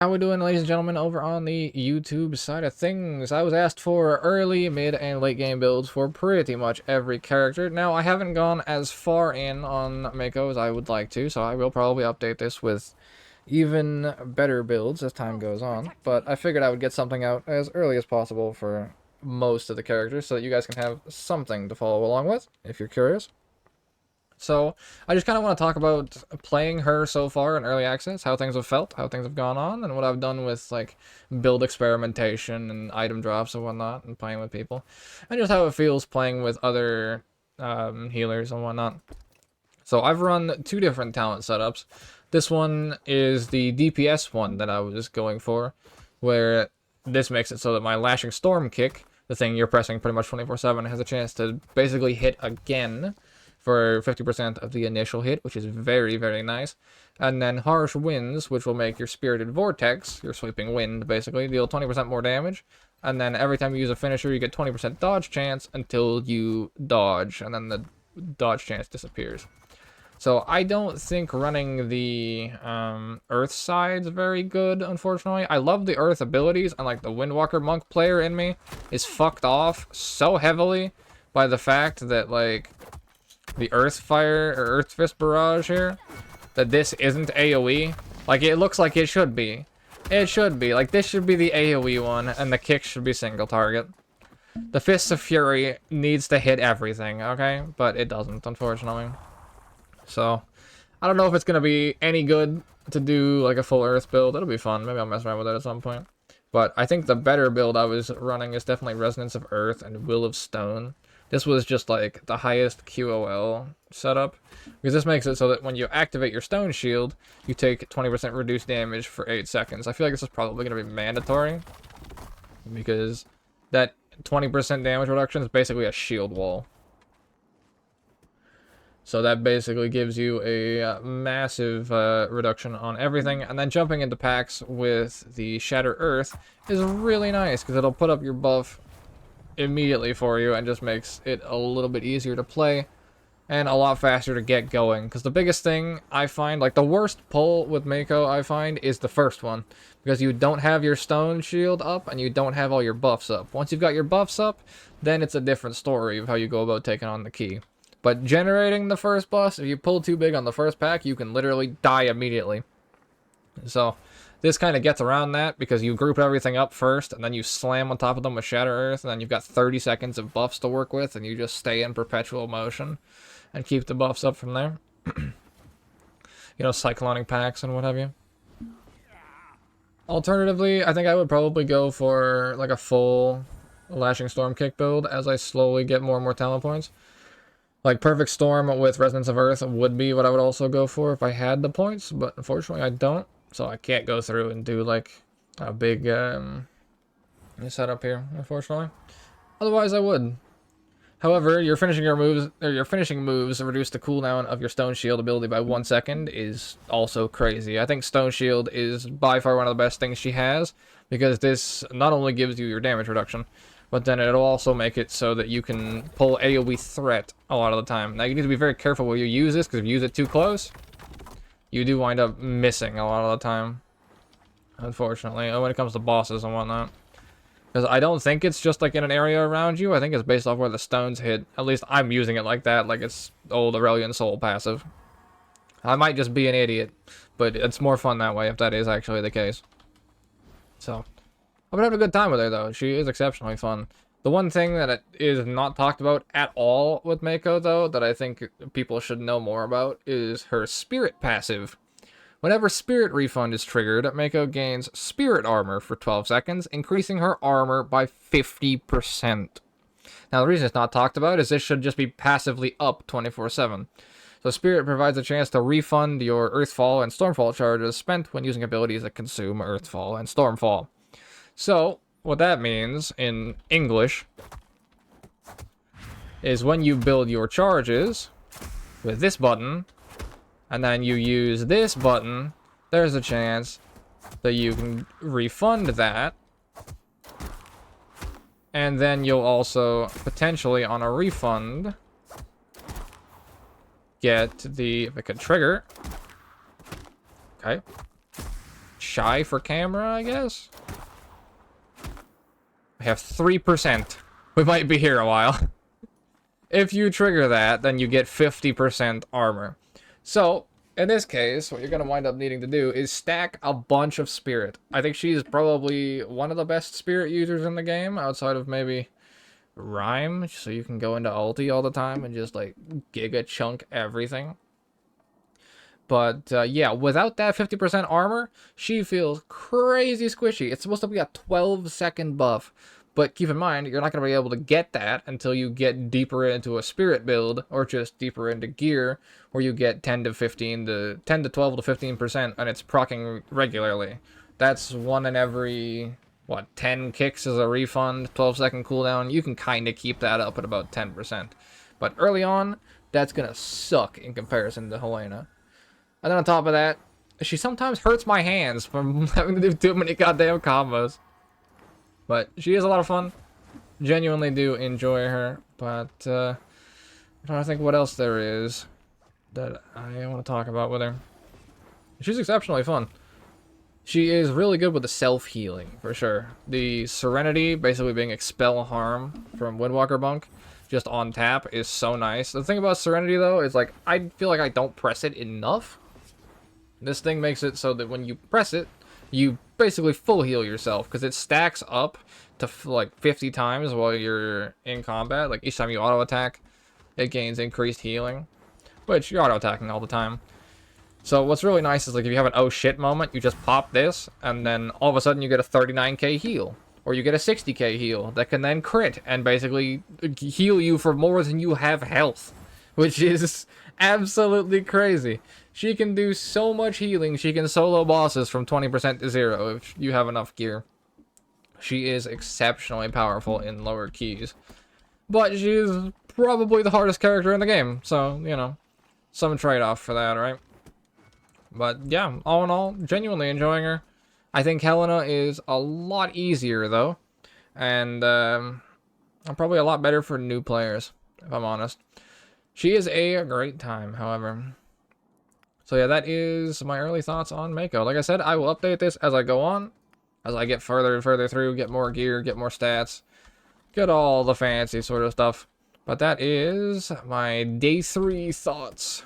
How we doing, ladies and gentlemen, over on the YouTube side of things? I was asked for early, mid, and late game builds for pretty much every character. Now, I haven't gone as far in on Meiko as I would like to, so I will probably update this with even better builds as time goes on. But I figured I would get something out as early as possible for most of the characters so that you guys can have something to follow along with, if you're curious. So, I just kind of want to talk about playing her so far in early access, how things have felt, how things have gone on, and what I've done with, like, build experimentation and item drops and whatnot, and playing with people. And just how it feels playing with other healers and whatnot. So, I've run two different talent setups. This one is the DPS one that I was going for, where this makes it so that my Lashing Storm kick, the thing you're pressing pretty much 24/7, has a chance to basically hit again for 50% of the initial hit, which is very, very nice. And then Harsh Winds, which will make your Spirited Vortex, your sweeping wind, basically, deal 20% more damage. And then every time you use a finisher, you get 20% dodge chance until you dodge, and then the dodge chance disappears. So I don't think running the Earth side's very good, unfortunately. I love the Earth abilities, and like the Windwalker Monk player in me is fucked off so heavily by the fact that, like, the Earth Fire or Earth Fist Barrage here, that this isn't AoE. Like, it looks like it should be. It should be. Like, this should be the AoE one, and the kick should be single target. The Fists of Fury needs to hit everything, okay? But it doesn't, unfortunately. So, I don't know if it's going to be any good to do, like, a full Earth build. It'll be fun. Maybe I'll mess around with it at some point. But I think the better build I was running is definitely Resonance of Earth and Will of Stone. This was just like the highest QOL setup, because this makes it so that when you activate your Stone Shield, you take 20% reduced damage for 8 seconds. I feel like this is probably going to be mandatory, because that 20% damage reduction is basically a shield wall. So that basically gives you a massive reduction on everything, and then jumping into packs with the Shatter Earth is really nice, because it'll put up your buff immediately for you and just makes it a little bit easier to play and a lot faster to get going. Because the biggest thing I find, like the worst pull with Meiko I find, is the first one, because you don't have your Stone Shield up and you don't have all your buffs up. Once you've got your buffs up, then it's a different story of how you go about taking on the key. But generating the first boss, if you pull too big on the first pack, you can literally die immediately. So this kind of gets around that, because you group everything up first, and then you slam on top of them with Shatter Earth, and then you've got 30 seconds of buffs to work with, and you just stay in perpetual motion and keep the buffs up from there. You know, cycloning packs and what have you. Alternatively, I think I would probably go for like a full Lashing Storm kick build as I slowly get more and more talent points. Like, Perfect Storm with Resonance of Earth would be what I would also go for if I had the points, but unfortunately I don't. So I can't go through and do, like, a big setup here, unfortunately. Otherwise, I would. However, your finishing moves reduce the cooldown of your Stone Shield ability by 1 second is also crazy. I think Stone Shield is by far one of the best things she has, because this not only gives you your damage reduction, but then it'll also make it so that you can pull AoE threat a lot of the time. Now, you need to be very careful where you use this, because if you use it too close, you do wind up missing a lot of the time, unfortunately, when it comes to bosses and whatnot. Because I don't think it's just like in an area around you. I think it's based off where the stones hit. At least I'm using it like that, like it's old Aurelian Soul passive. I might just be an idiot, but it's more fun that way if that is actually the case. So, I've been having a good time with her, though. She is exceptionally fun. The one thing that is not talked about at all with Meiko, though, that I think people should know more about, is her Spirit passive. Whenever Spirit Refund is triggered, Meiko gains Spirit Armor for 12 seconds, increasing her armor by 50%. Now, the reason it's not talked about is this should just be passively up 24/7. So Spirit provides a chance to refund your Earthfall and Stormfall charges spent when using abilities that consume Earthfall and Stormfall. So, what that means, in English, is when you build your charges with this button, and then you use this button, there's a chance that you can refund that. And then you'll also, potentially on a refund, get the, if it could trigger, okay, shy for camera, I guess. We have 3%. We might be here a while. If you trigger that, then you get 50% armor. So, in this case, what you're going to wind up needing to do is stack a bunch of spirit. I think she's probably one of the best spirit users in the game, outside of maybe Rhyme, so you can go into ulti all the time and just, like, giga chunk everything. But, yeah, without that 50% armor, she feels crazy squishy. It's supposed to be a 12-second buff. But keep in mind, you're not going to be able to get that until you get deeper into a spirit build, or just deeper into gear, where you get 10 to 12 to 15%, and it's proccing regularly. That's 1 in every, what, 10 kicks is a refund, 12-second cooldown. You can kind of keep that up at about 10%. But early on, that's going to suck in comparison to Helena. And then on top of that, she sometimes hurts my hands from having to do too many goddamn combos. But she is a lot of fun. Genuinely do enjoy her. But, I'm trying to think what else there is that I want to talk about with her. She's exceptionally fun. She is really good with the self-healing, for sure. The Serenity, basically being Expel Harm from Windwalker Bunk, just on tap, is so nice. The thing about Serenity, though, is, like, I feel like I don't press it enough. This thing makes it so that when you press it, you basically full heal yourself, because it stacks up to like 50 times while you're in combat. Like each time you auto attack, it gains increased healing, which you're auto attacking all the time. So what's really nice is, like, if you have an oh shit moment, you just pop this, and then all of a sudden you get a 39k heal, or you get a 60k heal that can then crit and basically heal you for more than you have health, which is absolutely crazy. She can do so much healing. She can solo bosses from 20% to 0 if you have enough gear. She is exceptionally powerful in lower keys. But she is probably the hardest character in the game. So, you know, some trade-off for that, right? But yeah, all in all, genuinely enjoying her. I think Helena is a lot easier, though. And probably a lot better for new players, if I'm honest. She is a great time, however. So yeah, that is my early thoughts on Meiko. Like I said, I will update this as I go on. As I get further and further through, get more gear, get more stats. Get all the fancy sort of stuff. But that is my day 3 thoughts